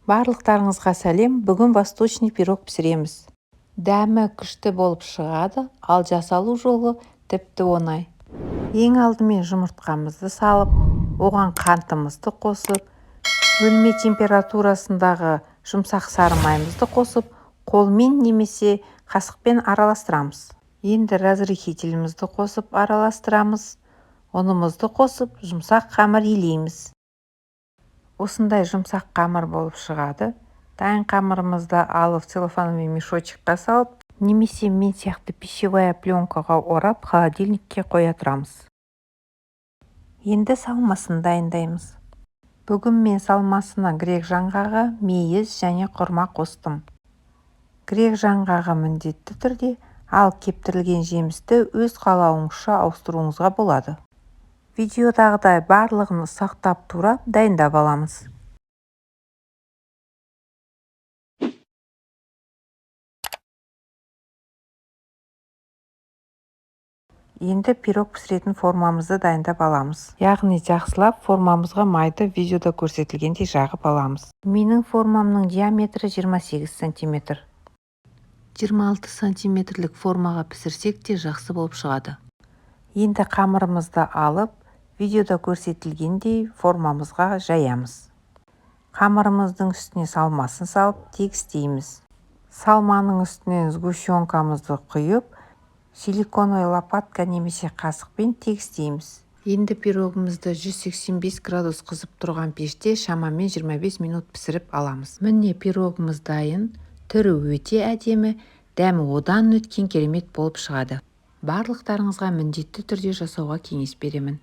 Барлықтарыңызға сәлем. Бүгін восточный пирог пісіреміз. Дәмі күшті болып шығады, ал жасалу жолы тіпті оңай. Ең алдымен жұмыртқамызды салып, оған қантымызды қосып, бөлме температурасындағы жұмсақ сары майымызды қосып, қолмен немесе қасықпен араластырамыз. Енді разрыхителімізді қосып араластырамыз. Ұнымызды қосып, жұмсақ қамыр илейміз. Осындай жұмсақ қамыр болып шығады. Дайын қамырымызды алып целлофановый мешочекқа салып, немесе мен сияқты пищевая пленкаға орап, холодильникке қоя тұрамыз. Енді салмасын дайындаймыз. Бүгін мен салмасына грек жаңғағы, мейіз және құрма қостым. Грек жаңғағы міндетті түрде, ал кептірілген жемісті өз қалауыңызша ауыстыруыңызға болады. Видеодағыдай барлығын сақтап турап дайындап аламыз. Енді пирог пісіретін формамызды дайындап аламыз. Яғни жақсылап формамызға майды видеода көрсетілгендей жағып аламыз. Менің формамның диаметрі 28 см. 26 сантиметрлік формаға пісірсек те жақсы болып шығады. Енді қамырымызды алып, видеода көрсетілгендей формамызға жаямыз. Қамырымыздың үстіне салмасын салып, тегістейміз. Салманың үстінен сгущенкамызды құйып, силиконовый лопатка немесе қасықпен тегістейміз. Енді пирогымызды 185 градус қызып тұрған пеште шамамен 25 минут пісіріп аламыз. Міне пирогымыз дайын, түрі өте әдемі, дәмі одан өткен керемет болып шығады. Барлықтарыңызға міндетті түрде жасауға кеңес беремін.